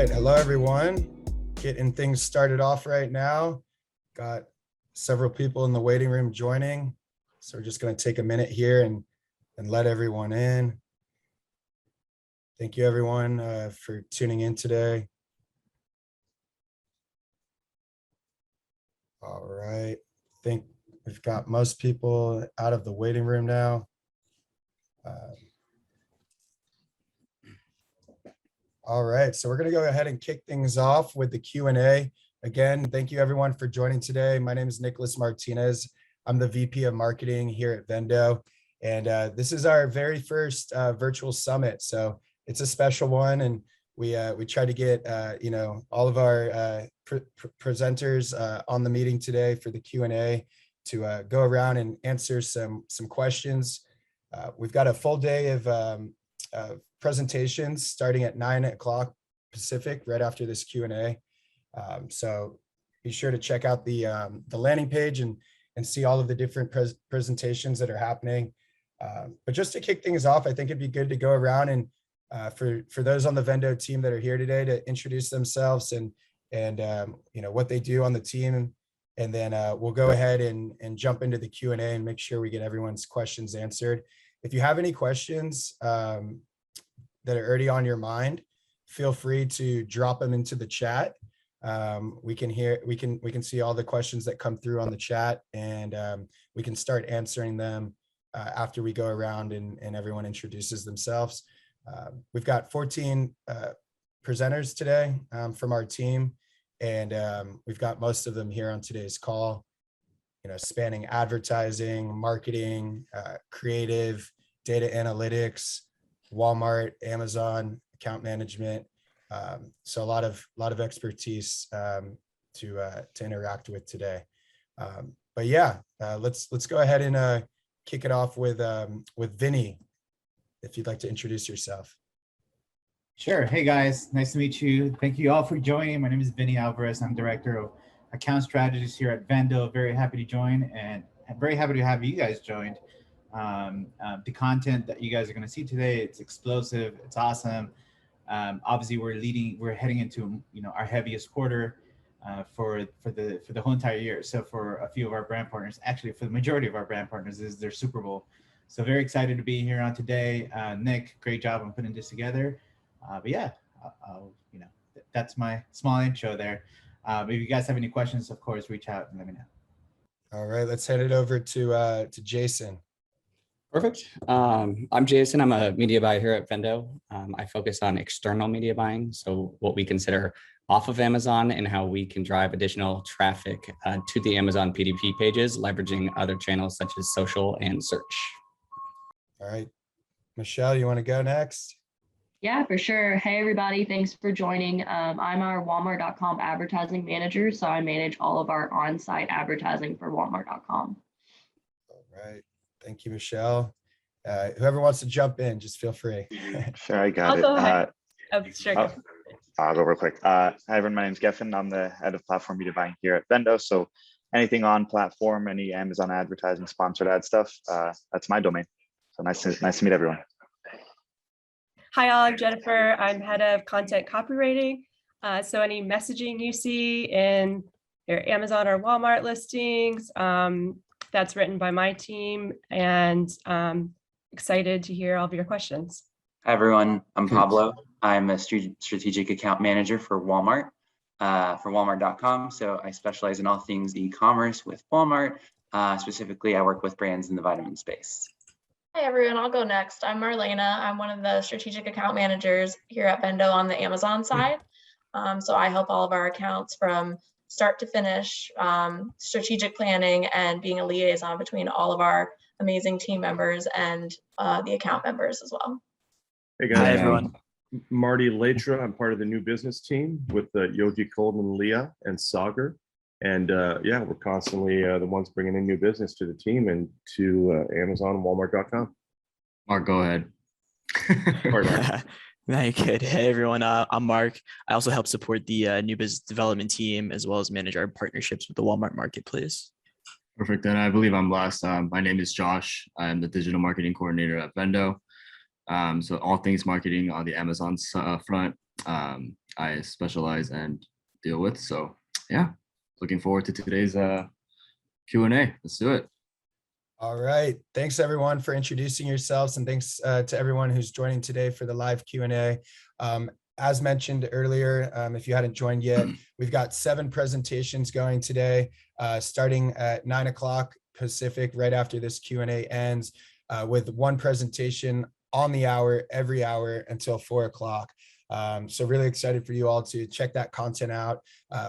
right, hello everyone. Getting things started off right now. Got several people in the waiting room joining. So we're just going to take a minute here and let everyone in. Thank you everyone for tuning in today. All right, I think we've got most people out of the waiting room now. All right, so we're going to go ahead and kick things off with the Q&A. Again, thank you everyone for joining today. My name is Nicholas Martinez. I'm the VP of Marketing here at Vendo. And this is our very first virtual summit. So it's a special one. And we try to get all of our presenters on the meeting today for the Q&A to go around and answer some questions. We've got a full day of presentations starting at 9 o'clock Pacific, right after this Q&A. So be sure to check out the landing page and see all of the different presentations that are happening. But just to kick things off, I think it'd be good to go around and for those on the Vendo team that are here today to introduce themselves and what they do on the team. And then we'll go ahead and jump into the Q&A and make sure we get everyone's questions answered. If you have any questions that are already on your mind, feel free to drop them into the chat. We can see all the questions that come through on the chat, and we can start answering them after we go around and everyone introduces themselves. We've got 14 presenters today from our team, and we've got most of them here on today's call, spanning advertising, marketing, creative, data analytics, Walmart, Amazon, account management. So a lot of expertise to interact with today. But yeah, let's go ahead and kick it off with Vinny, if you'd like to introduce yourself. Sure. Hey guys, nice to meet you. Thank you all for joining. My name is Vinny Alvarez. I'm Director of Account Strategies here at Vendo. Very happy to join, and I'm very happy to have you guys joined. The content that you guys are going to see today, it's explosive, it's awesome. Obviously we're heading into our heaviest quarter for the whole entire year. So for a few of our brand partners, actually for the majority of our brand partners, this is their Super Bowl. So very excited to be here on today. Nick, great job on putting this together. But yeah, that's my small intro there. If you guys have any questions, of course, reach out and let me know. All right, let's head it over to Jason. Perfect. I'm Jason. I'm a media buyer here at Vendo. I focus on external media buying, so what we consider off of Amazon and how we can drive additional traffic to the Amazon PDP pages, leveraging other channels such as social and search. All right, Michelle, you want to go next? Yeah, for sure. Hey, everybody. Thanks for joining. I'm our Walmart.com advertising manager, so I manage all of our on-site advertising for Walmart.com. All right. Thank you, Michelle. Whoever wants to jump in, just feel free. Sure, I got it. Go ahead. Sure. I'll go real quick. Hi, everyone. My name is Geffen. I'm the head of platform media buying here at Vendo. So anything on platform, any Amazon advertising, sponsored ad stuff, that's my domain. So nice to meet everyone. Hi, all. I'm Jennifer. I'm head of content copywriting. So any messaging you see in your Amazon or Walmart listings, that's written by my team, and excited to hear all of your questions. Hi, everyone. I'm Pablo. I'm a strategic account manager for Walmart, for Walmart.com. So I specialize in all things e-commerce with Walmart. Specifically, I work with brands in the vitamin space. Hi, everyone. I'll go next. I'm Marlena. I'm one of the strategic account managers here at Vendo on the Amazon side. So I help all of our accounts from start to finish, strategic planning, and being a liaison between all of our amazing team members and the account members as well. Hey guys, Hi, everyone. Marty Latra. I'm part of the new business team with Yogi Coleman, Leah, and Sagar. And yeah, we're constantly the ones bringing in new business to the team and to Amazon and Walmart.com. Mark, go ahead. Mark. Very good. Hey, everyone. I'm Mark. I also help support the new business development team as well as manage our partnerships with the Walmart marketplace. Perfect. And I believe I'm last. My name is Josh. I'm the digital marketing coordinator at Vendo. So all things marketing on the Amazon front. I specialize and deal with. So yeah, looking forward to today's Q&A. Let's do it. All right. Thanks everyone for introducing yourselves, and thanks to everyone who's joining today for the live Q&A. As mentioned earlier, if you hadn't joined yet, we've got 7 presentations going today, starting at 9 o'clock Pacific, right after this Q&A ends, with 1 presentation on the hour, every hour until 4 o'clock. So really excited for you all to check that content out.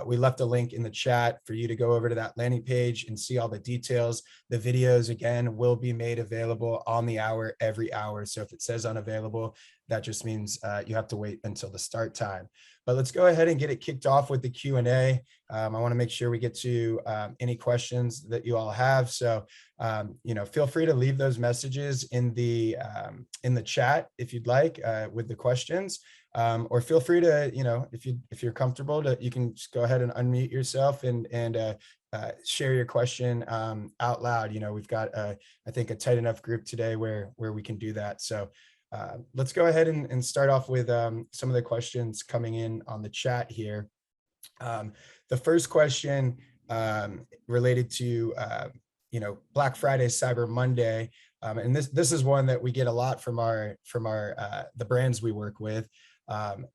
We left a link in the chat for you to go over to that landing page and see all the details. The videos, again, will be made available on the hour, every hour. So if it says unavailable, that just means you have to wait until the start time. But let's go ahead and get it kicked off with the Q&A. I want to make sure we get to any questions that you all have. So, feel free to leave those messages in the chat if you'd like with the questions. Or feel free to, if you're comfortable, you can just go ahead and unmute yourself and share your question out loud. We've got, I think, a tight enough group today where we can do that. So let's go ahead and start off with some of the questions coming in on the chat here. The first question related to, Black Friday, Cyber Monday. And this is one that we get a lot from the brands we work with.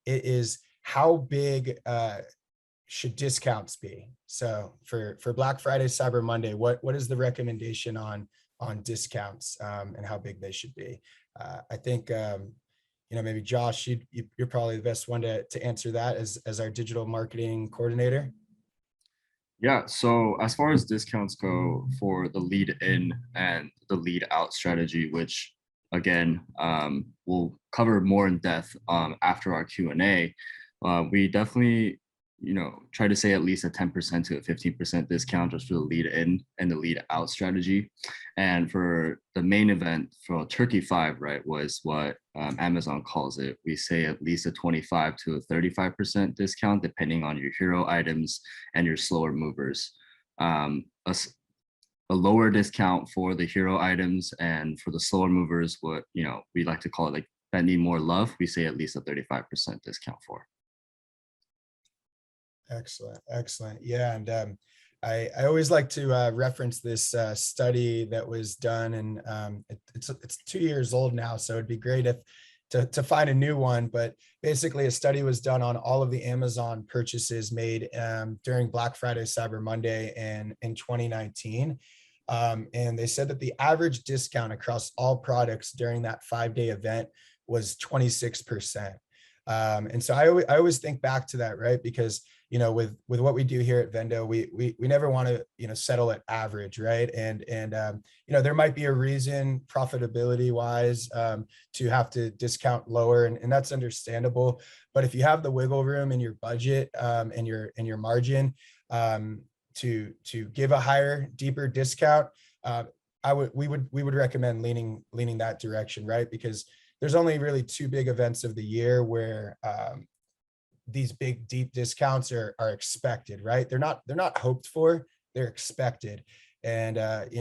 It is, how big should discounts be? So for Black Friday, Cyber Monday, what is the recommendation on discounts and how big they should be? I think, maybe Josh, you're probably the best one to answer that as our digital marketing coordinator. Yeah, so as far as discounts go for the lead in and the lead out strategy, which again, we'll cover more in depth after our Q&A, we definitely, try to say at least a 10% to a 15% discount just for the lead in and the lead out strategy. And for the main event for Turkey 5, right, was what Amazon calls it. We say at least a 25 to a 35% discount, depending on your hero items and your slower movers. A lower discount for the hero items, and for the slower movers, what we like to call it like that need more love, we say at least a 35% discount for. Excellent. Yeah, and I always like to reference this study that was done, and it's 2 years old now, so it'd be great if to find a new one. But basically, a study was done on all of the Amazon purchases made during Black Friday, Cyber Monday, and in 2019. And they said that the average discount across all products during that 5-day event was 26%. And so I always think back to that, right? Because, with what we do here at Vendo, we never want to, settle at average, right? And there might be a reason profitability wise to have to discount lower, and that's understandable. But if you have the wiggle room in your budget and your margin to give a higher, deeper discount, we would recommend leaning that direction, right? Because there's only really 2 big events of the year where these big, deep discounts are expected, right? They're not hoped for, they're expected. And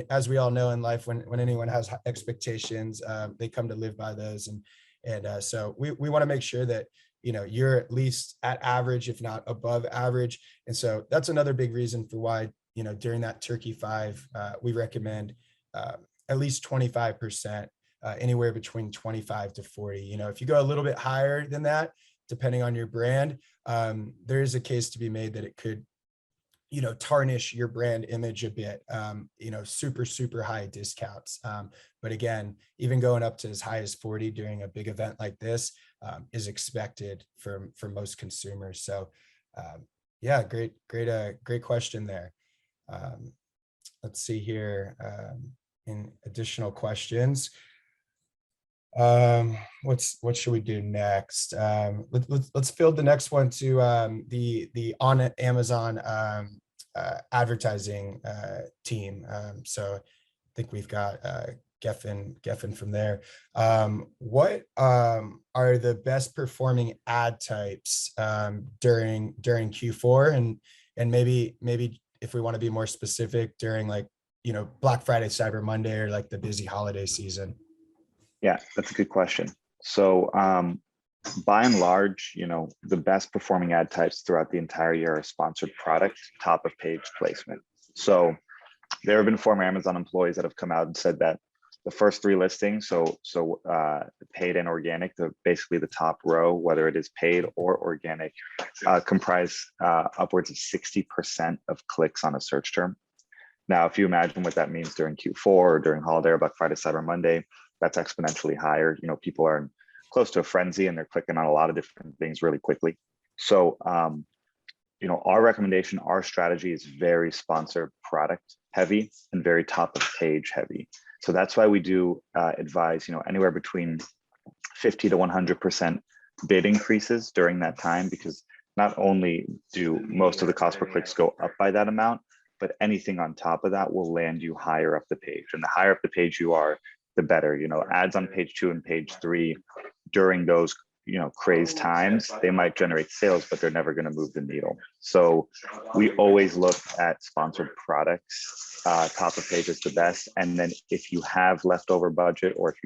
as we all know in life, when anyone has expectations, they come to live by those. And so we want to make sure that, you're at least at average, if not above average. And so that's another big reason for why, during that Turkey 5, we recommend at least 25%, anywhere between 25 to 40. If you go a little bit higher than that, depending on your brand, there is a case to be made that it could, tarnish your brand image a bit, super high discounts. But again, even going up to as high as 40 during a big event like this is expected for most consumers. So yeah, great question there. Let's see here, in additional questions. What should we do next? Let's field the next one to the on Amazon advertising team. So I think we've got Geffen from there. What are the best performing ad types during Q4, and maybe if we want to be more specific, during Black Friday, Cyber Monday, or like the busy holiday season? Yeah, that's a good question. So by and large, the best performing ad types throughout the entire year are sponsored product, top of page placement. So there have been former Amazon employees that have come out and said that the first three listings, paid and organic, basically the top row, whether it is paid or organic, comprise upwards of 60% of clicks on a search term. Now, if you imagine what that means during Q4 or during holiday or Black Friday, Cyber Monday, that's exponentially higher. People are close to a frenzy and they're clicking on a lot of different things really quickly. So, our recommendation, our strategy is very sponsored product heavy and very top of page heavy. So that's why we do advise, anywhere between 50 to 100% bid increases during that time, because not only do most of the cost per clicks go up by that amount, but anything on top of that will land you higher up the page. And the higher up the page you are, the better. Ads on page 2 and page 3 during those crazed times, they might generate sales, but they're never going to move the needle. So we always look at sponsored products. Top of page is the best. And then if you have leftover budget, or if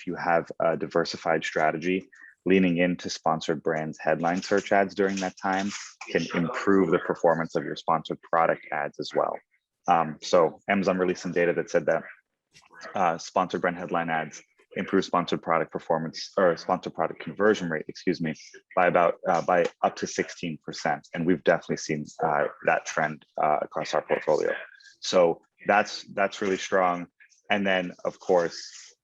you have a diversified strategy, leaning into sponsored brands headline search ads during that time can improve the performance of your sponsored product ads as well. So Amazon released some data that said that sponsored brand headline ads improve sponsored product performance, or sponsored product conversion rate, by up to 16%. And we've definitely seen that trend across our portfolio. So that's really strong. And then of course,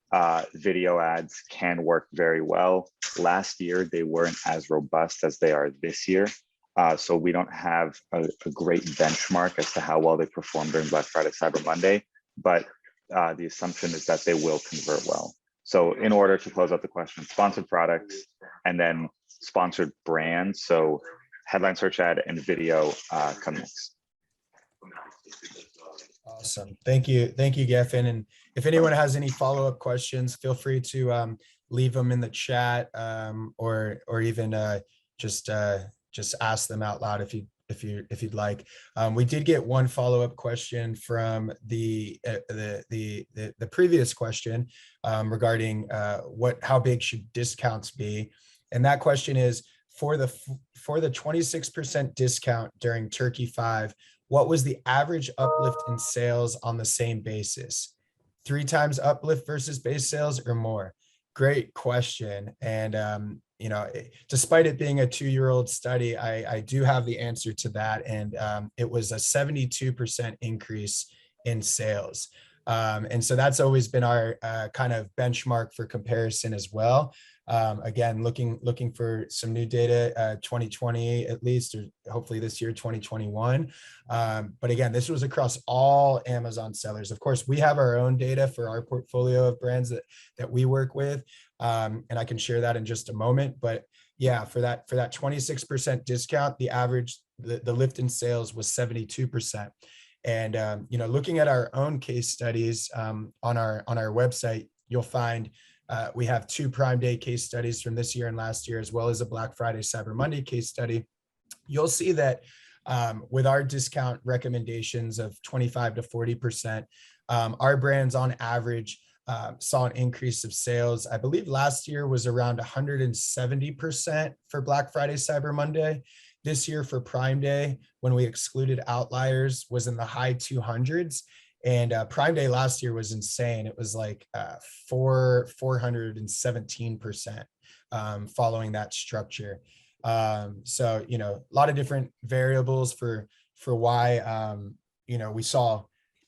video ads can work very well. Last year, they weren't as robust as they are this year. So we don't have a great benchmark as to how well they performed during Black Friday, Cyber Monday, but the assumption is that they will convert well. So in order to close out the question, sponsored products and then sponsored brands. So headline search ad and video come next. Awesome. Thank you. Thank you, Geffen. And if anyone has any follow-up questions, feel free to leave them in the chat, or even just ask them out loud if you'd like. We did get one follow-up question from the previous question regarding how big should discounts be, and that question is for the 26% discount during Turkey 5. What was the average uplift in sales on the same basis? 3 times uplift versus base sales or more? Great question. And, despite it being a 2-year-old study, I do have the answer to that. And it was a 72% increase in sales. And so that's always been our kind of benchmark for comparison as well. Again, looking for some new data, 2020 at least, or hopefully this year, 2021. But again, this was across all Amazon sellers. Of course, we have our own data for our portfolio of brands that we work with, and I can share that in just a moment. But yeah, for that 26% discount, the average, the lift in sales was 72%. And looking at our own case studies on our website, you'll find we have 2 Prime Day case studies from this year and last year, as well as a Black Friday, Cyber Monday case study. You'll see that with our discount recommendations of 25 to 40%, our brands on average saw an increase of sales. I believe last year was around 170% for Black Friday, Cyber Monday. This year for Prime Day, when we excluded outliers, was in the high 200s. And Prime Day last year was insane. It was like 417% following that structure. So, a lot of different variables for why, we saw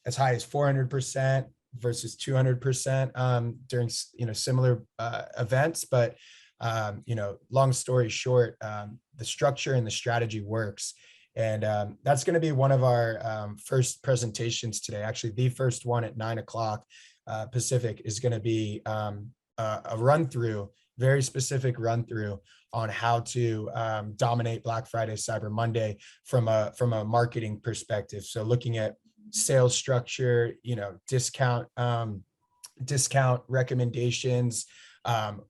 as high as 400% versus 200% during, similar events. But, long story short, the structure and the strategy works. And that's going to be one of our first presentations today. Actually, the first one at 9 o'clock Pacific is going to be a run-through, very specific run-through on how to dominate Black Friday, Cyber Monday from a marketing perspective. So looking at sales structure, discount recommendations, how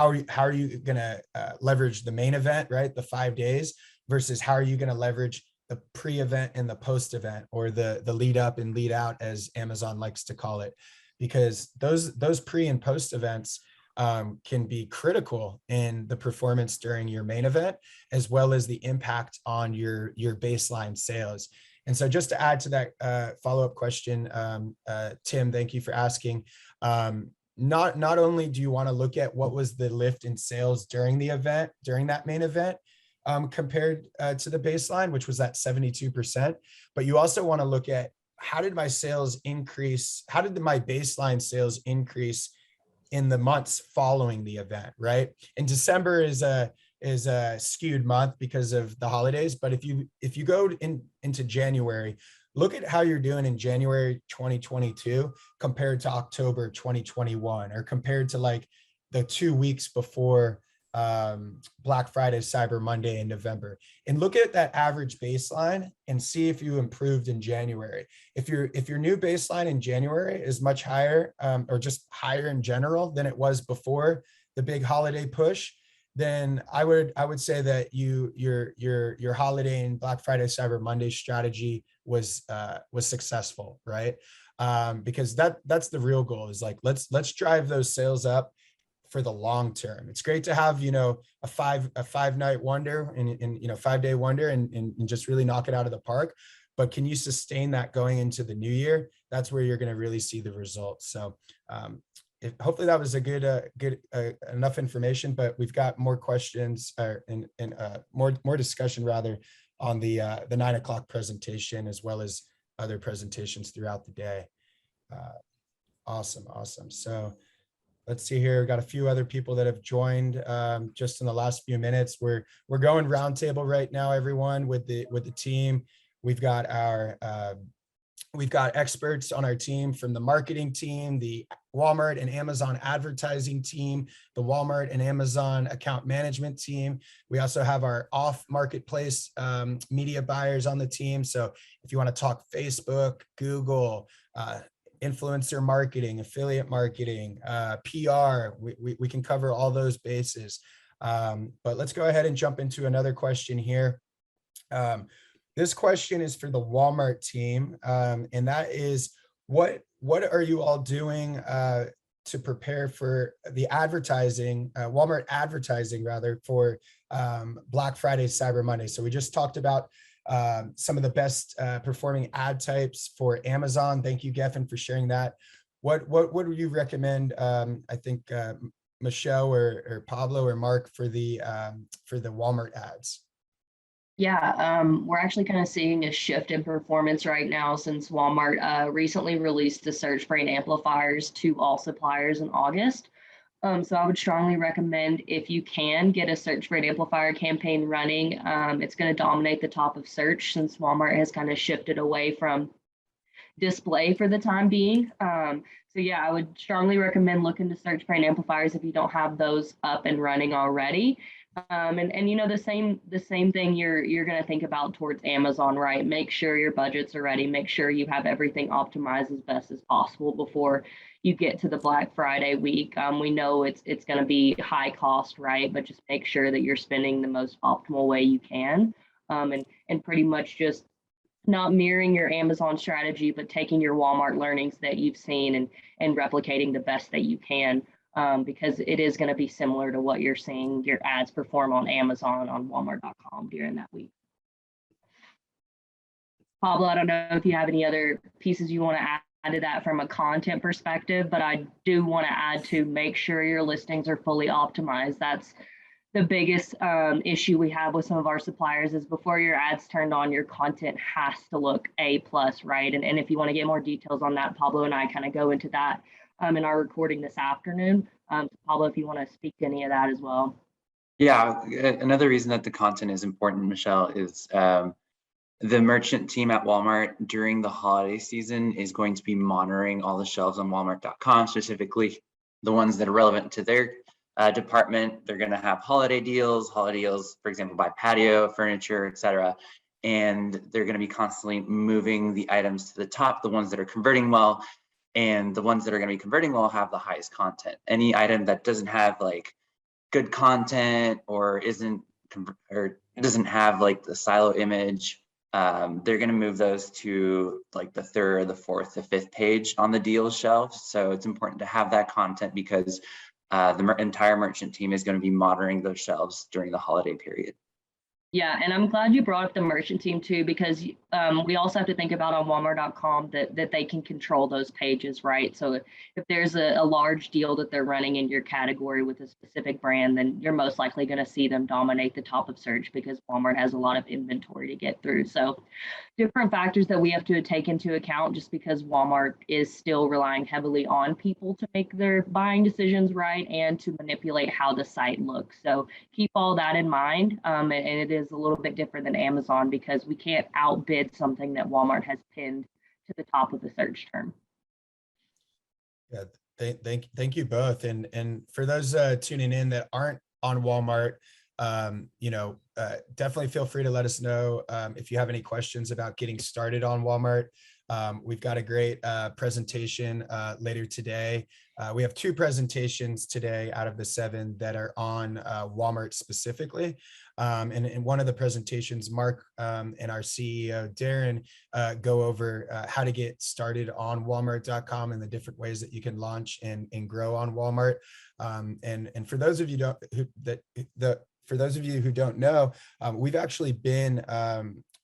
are you going to leverage the main event, right? The 5 days. Versus how are you going to leverage the pre-event and the post-event, or the lead up and lead out, as Amazon likes to call it, because those pre and post events can be critical in the performance during your main event, as well as the impact on your baseline sales. And so just to add to that follow-up question, Tim, thank you for asking. Not only do you want to look at what was the lift in sales during the event, during that main event, compared to the baseline, which was that 72%, but you also want to look at how did my sales increase? How did my baseline sales increase in the months following the event, right? And December is a skewed month because of the holidays. But if you go into January, look at how you're doing in January 2022 compared to October 2021, or compared to like the 2 weeks before Black Friday, Cyber Monday in November, and look at that average baseline and see if you improved in January. If your new baseline in January is much higher, or just higher in general than it was before the big holiday push, then I would say that your holiday and Black Friday, Cyber Monday strategy was successful, right? Because that's the real goal, is like, let's drive those sales up for the long term. It's great to have, a 5-night wonder and 5-day wonder and just really knock it out of the park. But can you sustain that going into the new year? That's where you're going to really see the results. So hopefully that was a good enough information, but we've got more questions and more discussion rather on the 9 o'clock presentation, as well as other presentations throughout the day. Awesome. So let's see here. We've got a few other people that have joined just in the last few minutes. We're going roundtable right now, everyone, with the team. We've got experts on our team from the marketing team, the Walmart and Amazon advertising team, the Walmart and Amazon account management team. We also have our off marketplace media buyers on the team. So if you want to talk Facebook, Google, influencer marketing, affiliate marketing, PR, we can cover all those bases. But let's go ahead and jump into another question here. This question is for the Walmart team, and that is, what are you all doing to prepare for the advertising, Walmart advertising rather, for Black Friday, Cyber Monday? So we just talked about some of the best performing ad types for Amazon. Thank you, Geffen, for sharing that. What would you recommend? I think Michelle or Pablo or Mark for the Walmart ads. Yeah, we're actually kind of seeing a shift in performance right now since Walmart recently released the search brand amplifiers to all suppliers in August. So I would strongly recommend, if you can, get a search brand amplifier campaign running. It's going to dominate the top of search since Walmart has kind of shifted away from display for the time being. So yeah, I would strongly recommend looking to search brand amplifiers if you don't have those up and running already. And the same thing you're going to think about towards Amazon, right? Make sure your budgets are ready. Make sure you have everything optimized as best as possible before you get to the Black Friday week. We know it's going to be high cost, right? But just make sure that you're spending the most optimal way you can, and pretty much just not mirroring your Amazon strategy, but taking your Walmart learnings that you've seen and replicating the best that you can. Because it is going to be similar to what you're seeing your ads perform on Amazon, on Walmart.com during that week. Pablo, I don't know if you have any other pieces you want to add to that from a content perspective, but I do want to add to make sure your listings are fully optimized. That's the biggest issue we have with some of our suppliers, is before your ads turned on, your content has to look A+, right? And if you want to get more details on that, Pablo and I kind of go into that in our recording this afternoon. Pablo, if you want to speak to any of that as well. Yeah, another reason that the content is important, Michelle, is the merchant team at Walmart during the holiday season is going to be monitoring all the shelves on Walmart.com, specifically the ones that are relevant to their department. They're going to have holiday deals, for example, by patio, furniture, etc. And they're going to be constantly moving the items to the top, the ones that are converting well. And the ones that are going to be converting well have the highest content. Any item that doesn't have like good content or doesn't have like the silo image, they're going to move those to like the 3rd, the 4th, the 5th page on the deal shelf. So it's important to have that content, because the entire merchant team is going to be monitoring those shelves during the holiday period. Yeah, and I'm glad you brought up the merchant team too, because we also have to think about on Walmart.com that they can control those pages, right? So if there's a large deal that they're running in your category with a specific brand, then you're most likely going to see them dominate the top of search because Walmart has a lot of inventory to get through. So different factors that we have to take into account, just because Walmart is still relying heavily on people to make their buying decisions right and to manipulate how the site looks. So keep all that in mind. And it is a little bit different than Amazon because we can't outbid something that Walmart has pinned to the top of the search term. Yeah, thank you both. And for those tuning in that aren't on Walmart, definitely feel free to let us know if you have any questions about getting started on Walmart. We've got a great presentation later today. We have 2 presentations today out of the 7 that are on Walmart specifically. And in one of the presentations, Mark and our CEO, Darren, go over how to get started on Walmart.com and the different ways that you can launch and grow on Walmart. And for those of you who don't know, we've actually been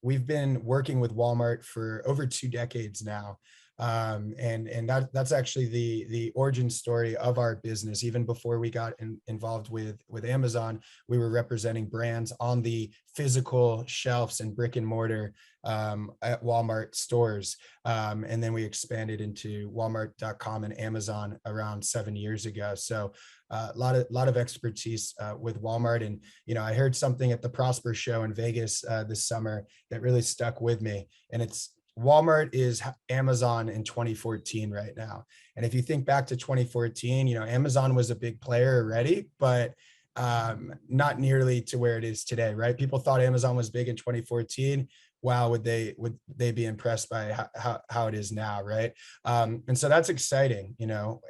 we've been working with Walmart for over 2 decades now. And that's actually the origin story of our business. Even before we got involved with Amazon, we were representing brands on the physical shelves and brick and mortar at Walmart stores. And then we expanded into Walmart.com and Amazon around 7 years ago. So a lot of expertise with Walmart. And, I heard something at the Prosper show in Vegas this summer that really stuck with me. And it's Walmart is Amazon in 2014 right now. And if you think back to 2014, Amazon was a big player already, but not nearly to where it is today, right? People thought Amazon was big in 2014. Wow, would they be impressed by how it is now, right? And so that's exciting,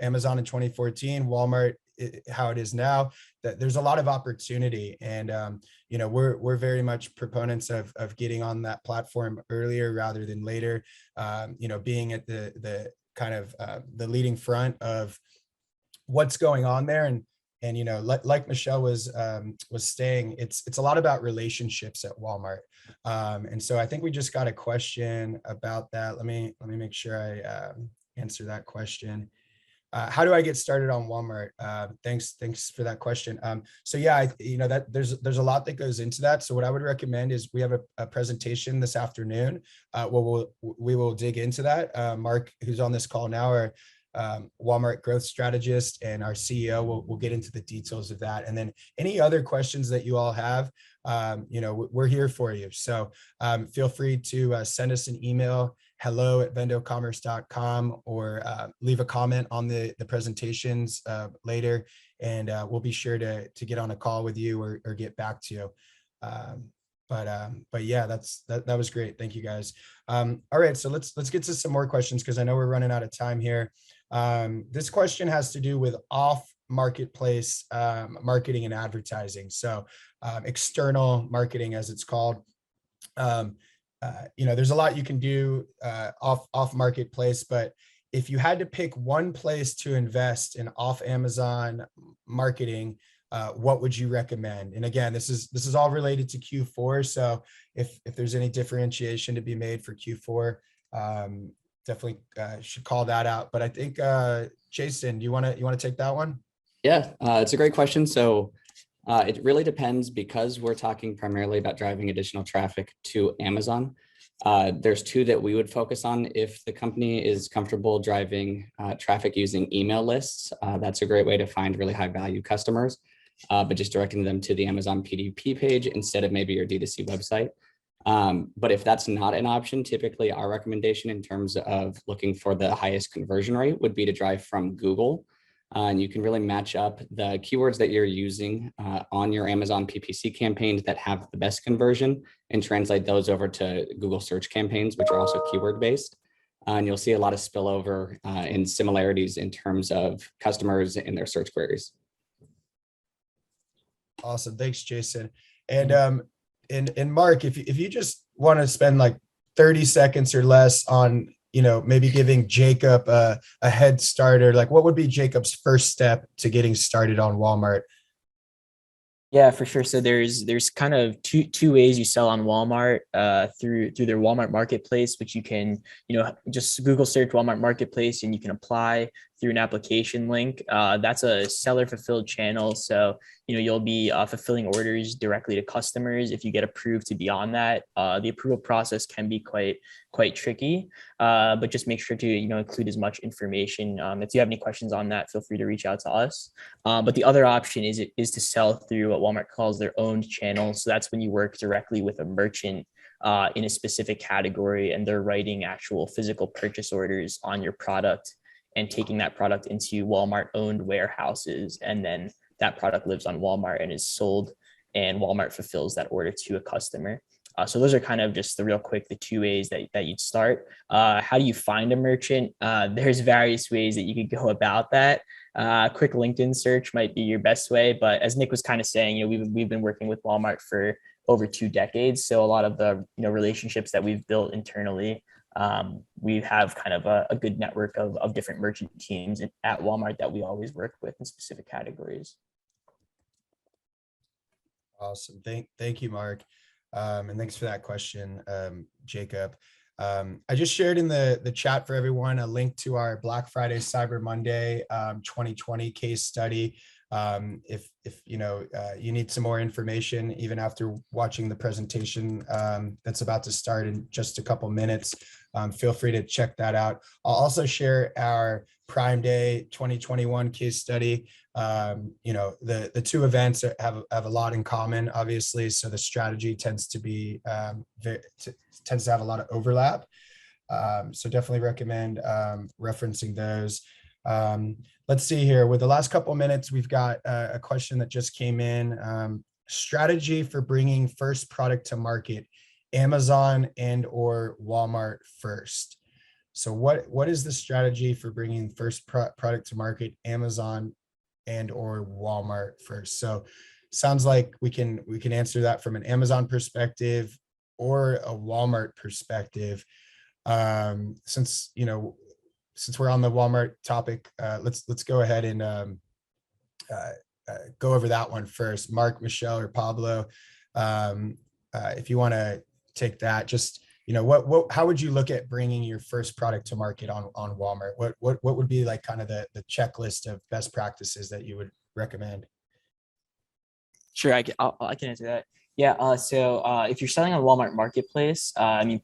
Amazon in 2014, Walmart how it is now. That there's a lot of opportunity, and we're very much proponents of getting on that platform earlier rather than later. Being at the kind of the leading front of what's going on there, and like Michelle was saying, it's a lot about relationships at Walmart. And so I think we just got a question about that. Let me make sure I answer that question. How do I get started on Walmart? Thanks for that question. So yeah, that there's a lot that goes into that. So what I would recommend is we have a presentation this afternoon. We will dig into that. Mark, who's on this call now, our Walmart growth strategist, and our CEO will get into the details of that. And then any other questions that you all have, we're here for you. So feel free to send us an email, hello@vendocommerce.com, or leave a comment on the presentations later, and we'll be sure to get on a call with you or get back to you. But yeah, that was great. Thank you guys. All right, so let's get to some more questions because I know we're running out of time here. This question has to do with off marketplace marketing and advertising. So external marketing, as it's called. There's a lot you can do off marketplace, but if you had to pick one place to invest in off Amazon marketing, what would you recommend? And again, this is all related to Q4. So if there's any differentiation to be made for Q4, definitely should call that out. But I think Jason, you want to take that one? Yeah, it's a great question. So it really depends, because we're talking primarily about driving additional traffic to Amazon. There's 2 that we would focus on. If the company is comfortable driving traffic using email lists, that's a great way to find really high value customers, but just directing them to the Amazon PDP page instead of maybe your D2C website. But if that's not an option, typically our recommendation in terms of looking for the highest conversion rate would be to drive from Google. And you can really match up the keywords that you're using on your Amazon PPC campaigns that have the best conversion and translate those over to Google search campaigns, which are also keyword based. And you'll see a lot of spillover and similarities in terms of customers and their search queries. Awesome. Thanks, Jason. And Mark, if you just want to spend like 30 seconds or less on maybe giving Jacob a head start, or like what would be Jacob's first step to getting started on Walmart? Yeah, for sure. So there's kind of two ways you sell on Walmart through their Walmart Marketplace, which you can, just Google search Walmart Marketplace and you can apply through an application link. That's a seller fulfilled channel. So, you'll be fulfilling orders directly to customers. If you get approved to be on that, the approval process can be quite tricky, but just make sure to, include as much information. If you have any questions on that, feel free to reach out to us. But the other option is to sell through what Walmart calls their own channel. So that's when you work directly with a merchant in a specific category, and they're writing actual physical purchase orders on your product and taking that product into Walmart owned warehouses. And then that product lives on Walmart and is sold, and Walmart fulfills that order to a customer. So those are kind of just the two ways that you'd start. How do you find a merchant? There's various ways that you could go about that. Quick LinkedIn search might be your best way, but as Nick was kind of saying, we've been working with Walmart for over 2 decades. So a lot of the relationships that we've built internally, we have kind of a good network of different merchant teams at Walmart that we always work with in specific categories. Awesome. Thank you, Mark. And thanks for that question, Jacob. I just shared in the chat for everyone a link to our Black Friday Cyber Monday 2020 case study. If you need some more information, even after watching the presentation that's about to start in just a couple minutes, feel free to check that out. I'll also share our Prime Day 2021 case study. The two events have a lot in common, obviously. So the strategy tends to be tends to have a lot of overlap. So definitely recommend referencing those. Let's see here. With the last couple minutes, we've got a question that just came in. Strategy for bringing first product to market, Amazon and or Walmart first. So what is the strategy for bringing first product to market, Amazon and or Walmart first? So sounds like we can answer that from an Amazon perspective or a Walmart perspective. Since we're on the Walmart topic, let's go ahead and go over that one first. Mark, Michelle, or Pablo, if you want to take that, just how would you look at bringing your first product to market on Walmart? What would be like kind of the checklist of best practices that you would recommend? Sure, I can answer that. Yeah, so if you're selling on Walmart Marketplace,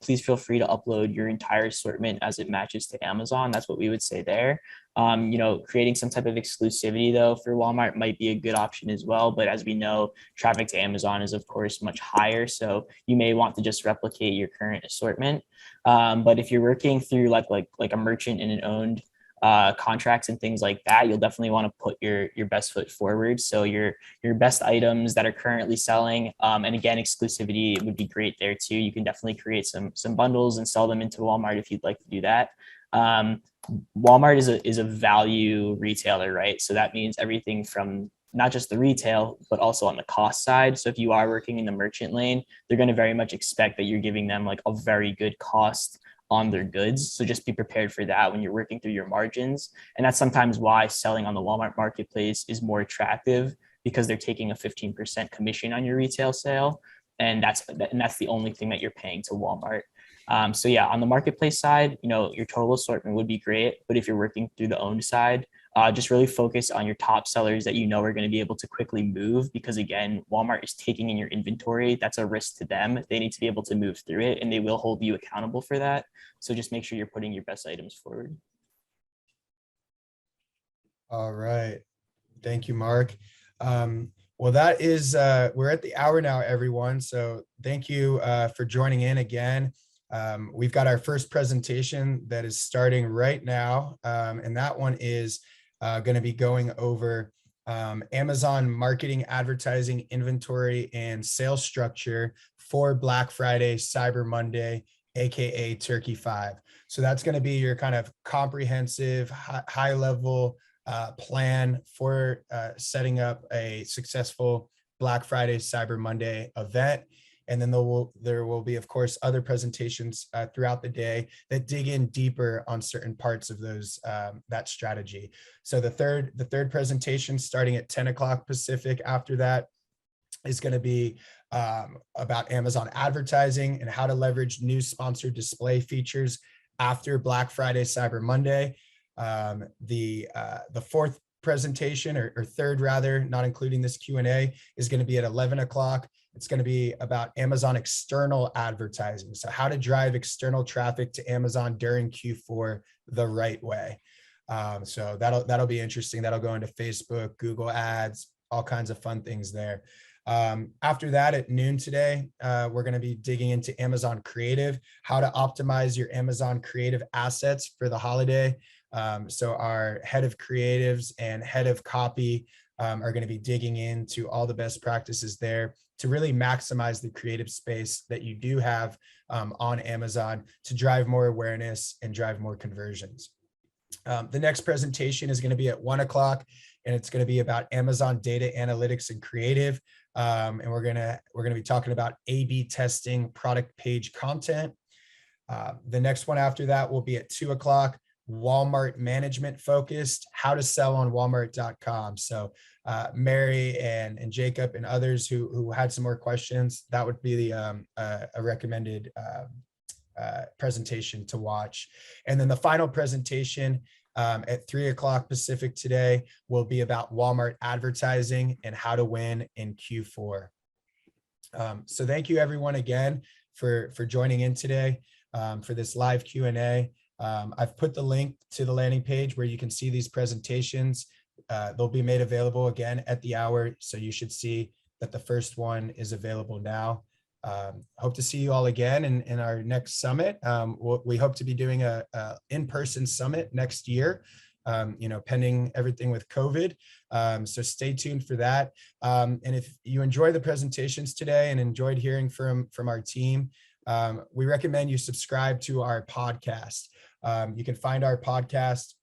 please feel free to upload your entire assortment as it matches to Amazon. That's what we would say there. Creating some type of exclusivity though for Walmart might be a good option as well. But as we know, traffic to Amazon is of course much higher. So you may want to just replicate your current assortment. But if you're working through like a merchant in an owned contracts and things like that, you'll definitely want to put your best foot forward. So your best items that are currently selling, and again, exclusivity would be great there too. You can definitely create some bundles and sell them into Walmart if you'd like to do that. Walmart is a value retailer, right? So that means everything from not just the retail, but also on the cost side. So if you are working in the merchant lane, they're going to very much expect that you're giving them like a very good cost on their goods. So just be prepared for that when you're working through your margins. And that's sometimes why selling on the Walmart Marketplace is more attractive, because they're taking a 15% commission on your retail sale. And that's the only thing that you're paying to Walmart. So yeah, on the marketplace side, your total assortment would be great. But if you're working through the owned side, just really focus on your top sellers that are going to be able to quickly move, because again, Walmart is taking in your inventory. That's a risk to them. They need to be able to move through it, and they will hold you accountable for that. So just make sure you're putting your best items forward. All right. Thank you, Mark. Well, that is, we're at the hour now, everyone. So thank you for joining in again. We've got our first presentation that is starting right now. And that one is going to be going over Amazon marketing, advertising, inventory, and sales structure for Black Friday, Cyber Monday, AKA Turkey 5. So that's going to be your kind of comprehensive, high level plan for setting up a successful Black Friday, Cyber Monday event. And then there will be, of course, other presentations throughout the day that dig in deeper on certain parts of that strategy. So the third presentation, starting at 10 o'clock Pacific, after that, is going to be about Amazon advertising and how to leverage new sponsored display features after Black Friday, Cyber Monday. The fourth presentation, or third rather, not including this Q&A, is going to be at 11 o'clock. It's going to be about Amazon external advertising. So how to drive external traffic to Amazon during Q4 the right way. So that'll be interesting. That'll go into Facebook, Google Ads, all kinds of fun things there. After that, at noon today, we're going to be digging into Amazon Creative, how to optimize your Amazon Creative assets for the holiday. So our head of creatives and head of copy are going to be digging into all the best practices there to really maximize the creative space that you do have on Amazon to drive more awareness and drive more conversions. The next presentation is going to be at 1 o'clock, and it's going to be about Amazon data analytics and creative. And we're going to be talking about A/B testing product page content. The next one after that will be at 2 o'clock, Walmart management focused, how to sell on Walmart.com. So Mary and Jacob and others who had some more questions, that would be a recommended presentation to watch. And then the final presentation at 3 o'clock Pacific today will be about Walmart advertising and how to win in Q4. So thank you everyone again for joining in today for this live Q&A. I've put the link to the landing page where you can see these presentations. They'll be made available again at the hour. So you should see that the first one is available now. Hope to see you all again in our next summit. We hope to be doing a in-person summit next year, pending everything with COVID. So stay tuned for that. And if you enjoy the presentations today and enjoyed hearing from our team, we recommend you subscribe to our podcast. You can find our podcast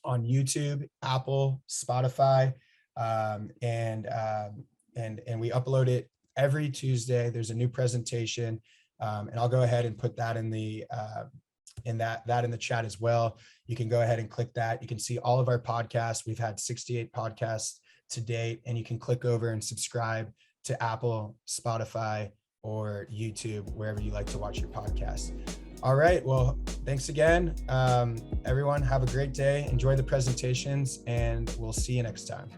on YouTube, Apple, Spotify, and we upload it every Tuesday. There's a new presentation, and I'll go ahead and put that in the in the chat as well. You can go ahead and click that. You can see all of our podcasts. We've had 68 podcasts to date, and you can click over and subscribe to Apple, Spotify, or YouTube, wherever you like to watch your podcast. All right, well, thanks again. Everyone, have a great day. Enjoy the presentations, and we'll see you next time.